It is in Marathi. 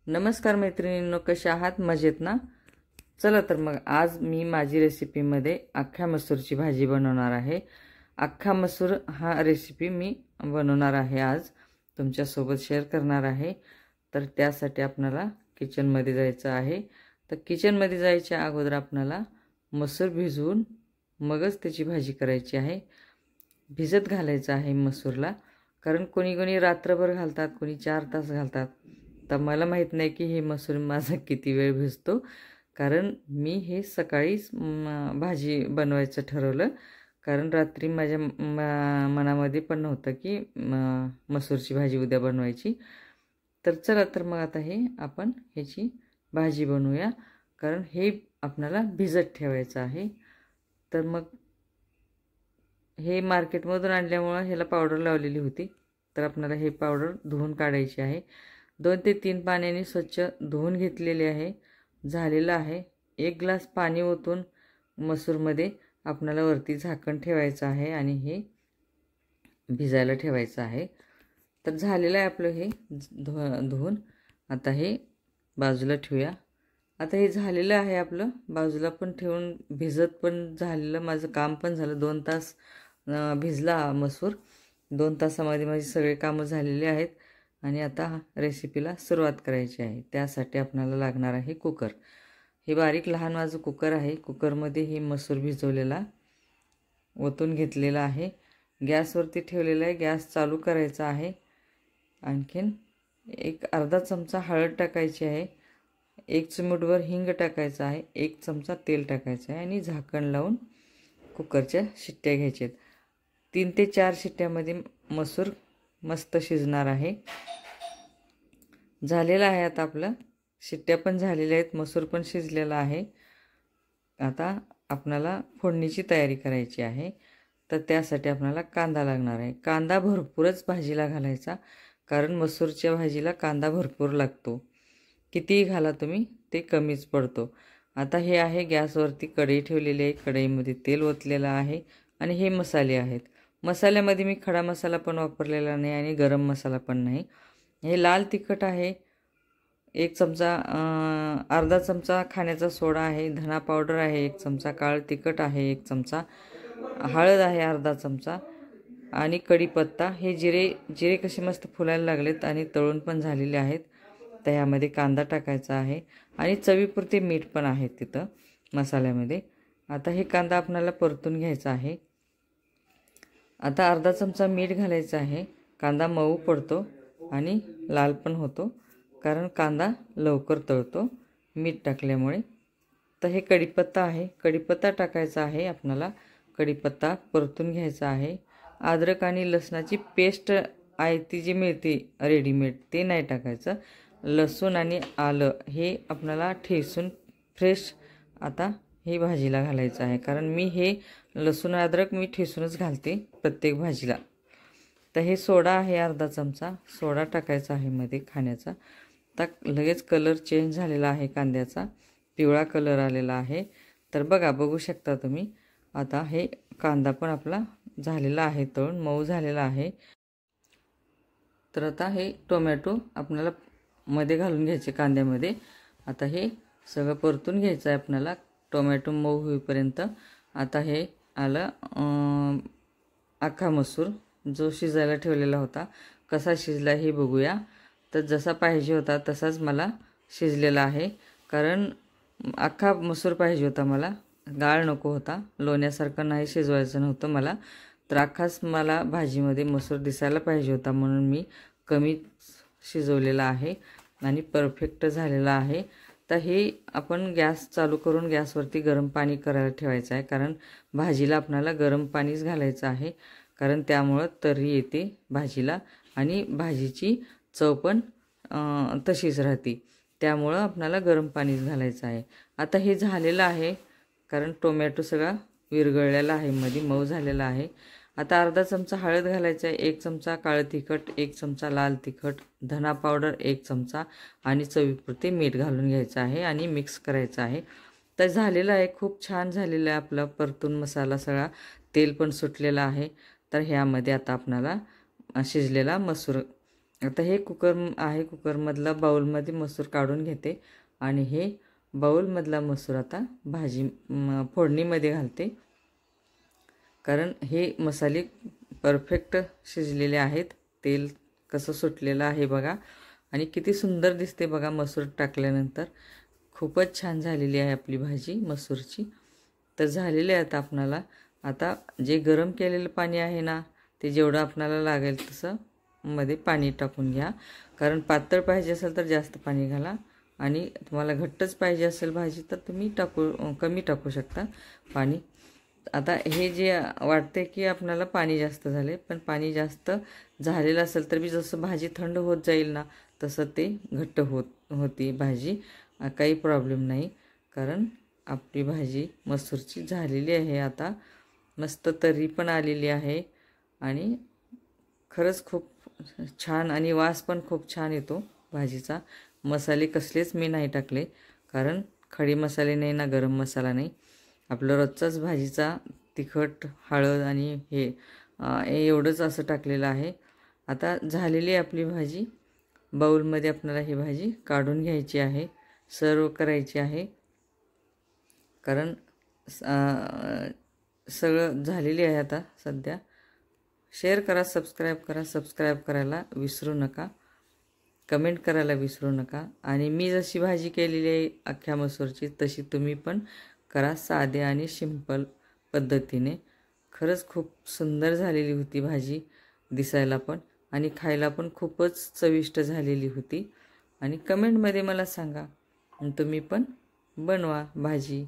नमस्कार मैत्रिणींनो, कशा आहात? मजेत ना? चला तर मग आज मी माझी रेसिपीमध्ये अख्ख्या मसूरची भाजी बनवणार आहे। अख्खा मसूर हा रेसिपी मी बनवणार आहे, आज तुमच्यासोबत शेअर करणार आहे। तर त्यासाठी आपल्याला किचनमध्ये जायचं आहे। तर किचनमध्ये जायच्या अगोदर आपल्याला मसूर भिजवून मगच त्याची भाजी करायची आहे। भिजत घालायचं आहे मसूरला, कारण कोणी कोणी रात्रभर घालतात, कोणी 4 तास घालतात। तर मला माहित नाही की हे मसूर माझा किती वेळ भिजतो, कारण मी हे सकाळीच भाजी बनवायचं ठरवलं, कारण रात्री माझ्या मनामध्ये पण नव्हतं की मसूरची भाजी उद्या बनवायची। तर चला तर मग आता हे आपण ह्याची भाजी बनवूया, कारण हे आपल्याला भिजत ठेवायचं आहे। तर मग हे मार्केटमधून आणल्यामुळे ह्याला पावडर लावलेली होती, तर आपल्याला हे पावडर धुवून काढायची आहे। 2 ते 3 पाण्याने स्वच्छ धुवून घेतलेले आहे, झालेलं आहे। 1 ग्लास पाणी ओतून मसूरमध्ये आपल्याला वरती झाकण ठेवायचं आहे आणि हे भिजायला ठेवायचं आहे। तर झालेलं आहे आपलं हे धुवून। आता हे बाजूला ठेवूया। आता हे झालेलं आहे आपलं, बाजूला पण ठेवून भिजत पण झालेलं, माझं काम पण झालं। 2 तास भिजला हा मसूर। 2 तासामध्ये माझी सगळे कामं झालेली आहेत आणि आता रेसिपीला सुरुवात करायची आहे। त्यासाठी आपल्याला लागणार आहे कुकर। हे बारीक लहान माझं कुकर आहे। कुकरमध्ये हे मसूर भिजवलेला ओतून घेतलेला आहे। गॅसवरती ठेवलेला आहे, गॅस चालू करायचा आहे। आणखीन एक अर्धा चमचा हळद टाकायची आहे, 1 चिमूटभर हिंग टाकायचा आहे, 1 चमचा तेल टाकायचं आहे आणि झाकण लावून कुकरच्या शिट्ट्या घ्यायच्या आहेत। 3 ते 4 शिट्ट्यामध्ये मसूर मस्त शिजणार आहे। झालेला आहे आता आपलं, शिट्ट्या पण झालेल्या आहेत, मसूर पण शिजलेला आहे। आता आपल्याला फोडणीची तयारी करायची आहे। तर त्यासाठी आपल्याला कांदा लागणार आहे। कांदा भरपूरच भाजीला घालायचा, कारण मसूरच्या भाजीला कांदा भरपूर लागतो। कितीही घाला तुम्ही, ते कमीच पडतो। आता हे आहे गॅसवरती कढई ठेवलेली आहे, कढईमध्ये तेल ओतलेलं आहे आणि हे मसाले आहेत। मसाल्यामध्ये मी खडा मसाला पण वापरलेला नाही आणि गरम मसाला पण नाही। हे लाल तिखट आहे 1 चमचा, अर्धा चमचा खाण्याचा सोडा आहे, धना पावडर आहे 1 चमचा, काळं तिखट आहे 1 चमचा, हळद आहे अर्धा चमचा आणि कढीपत्ता। हे जिरे कसे मस्त फुलायला लागलेत आणि तळून पण झालेले आहेत। तर ह्यामध्ये कांदा टाकायचा आहे आणि चवीपुरते मीठ पण आहे तिथं मसाल्यामध्ये। आता हे कांदा आपल्याला परतून घ्यायचा आहे। आता अर्धा चमचा मीठ घालायचं आहे। कांदा मऊ पडतो आणि लाल पण होतो, कारण कांदा लवकर तळतो मीठ टाकल्यामुळे। तर हे कढीपत्ता आहे, कढीपत्ता टाकायचा आहे आपल्याला। कढीपत्ता परतून घ्यायचा आहे। अद्रक आणि लसणाची पेस्ट आहे ती जी मिळते रेडीमेड, ते नाही टाकायचं। लसूण आणि आलं हे आपल्याला ठेचून फ्रेश आता हे भाजीला घालायचं आहे, कारण मी हे लसूण अद्रक मी ठेचूनच घालते प्रत्येक भाजीला। तर हे सोडा आहे अर्धा चमचा, सोडा टाकायचा आहे मध्ये खाण्याचा। आता लगेच कलर चेंज झालेला आहे कांद्याचा, पिवळा कलर आलेला आहे। तर बघू शकता तुम्ही। आता हे कांदा पण आपला झालेला आहे, तळून मऊ झालेला आहे। तर आता हे टोमॅटो आपल्याला मध्ये घालून घ्यायचे कांद्यामध्ये। आता हे सगळं परतून घ्यायचं आहे आपल्याला टोमॅटो मऊ होईपर्यंत। आता हे आलं अख्खा मसूर जो शिजायला ठेवलेला होता, कसा शिजला हे बघूया। तर जसा पाहिजे होता तसाच मला शिजलेला आहे, कारण अख्खा मसूर पाहिजे होता मला, गाळ नको होता, लोण्यासारखं नाही शिजवायचं नव्हतं मला। तर अख्खाच मला भाजीमध्ये मसूर दिसायला पाहिजे होता, म्हणून मी कमी शिजवलेला आहे आणि परफेक्ट झालेला आहे। तर हे आपण गॅस चालू करून गॅसवरती गरम पाणी करायला ठेवायचं आहे, कारण भाजीला आपल्याला गरम पाणीच घालायचं आहे, कारण त्यामुळं तर्री येते भाजीला आणि भाजीची चव पण तशीच राहते। त्यामुळं आपल्याला गरम पाणीच घालायचं आहे। आता हे झालेलं आहे, कारण टोमॅटो सगळा विरघळलेला आहे, मध्ये मऊ झालेला आहे। आता अर्धा चमचा हळद घालायचा आहे, 1 चमचा काळं तिखट, 1 चमचा लाल तिखट, धना पावडर 1 चमचा आणि चवीपुरते मीठ घालून घ्यायचं आहे आणि मिक्स करायचं आहे। तर झालेलं आहे, खूप छान झालेलं आहे आपला परतून मसाला सगळा, तेल पण सुटलेला आहे। तर ह्यामध्ये आता आपल्याला शिजलेला मसूर आता हे कुकर आहे, कुकरमधला बाउलमध्ये मसूर काढून घेते आणि हे बाउलमधला मसूर आता फोडणीमध्ये घालते, कारण हे मसाले परफेक्ट शिजलेले आहेत. तेल कसं सुटलेलं आहे बघा आणि किती सुंदर दिसते बघा मसूर टाकल्यानंतर. खूपच छान झालेली आहे आपली भाजी मसूरची. तर झालेले आहे आता जे गरम केलेलं पाणी आहे ना, ते जेवढं आपल्याला लागेल तसं मध्ये पाणी टाकून घ्या. कारण पातळ पाहिजे असेल तर जास्त पाणी घाला आणि तुम्हाला घट्टच पाहिजे असेल भाजी तर तुम्ही कमी टाकू शकता पाणी. आता हे जे वाटते की आपल्याला पाणी जास्त झाले, पण पाणी जास्त झालेलं असेल तर बी जसं भाजी थंड होत जाईल ना तसं ते घट्ट होती भाजी. काही प्रॉब्लेम नाही, कारण आपली भाजी मसूरची झालेली आहे. आता मस्त तर्री पण आलेली आहे आणि खरंच खूप छान आणि वास पण खूप छान येतो भाजीचा. मसाले कसलेच मी नाही टाकले, कारण खडे मसाले नाही ना गरम मसाला नाही. आपलं रोजचाच भाजीचा तिखट, हळद आणि हे एवढंच असं टाकलेलं आहे. आता झालेली आहे आपली भाजी. बाउलमध्ये आपल्याला ही भाजी काढून घ्यायची आहे, सर्व करायची आहे, कारण सगळं झालेली आहे आता सध्या. शेअर करा, सबस्क्राईब करायला विसरू नका, कमेंट करायला विसरू नका. आणि मी जशी भाजी केलेली आहे अख्ख्या मसूरची तशी तुम्ही पण करा, साध्या आणि सिंपल पद्धतीने. खरंच खूप सुंदर झालेली होती भाजी, दिसायला पण आणि खायला पण खूपच चविष्ट झालेली होती. आणि कमेंटमध्ये मला सांगा, तुम्ही पण बनवा भाजी.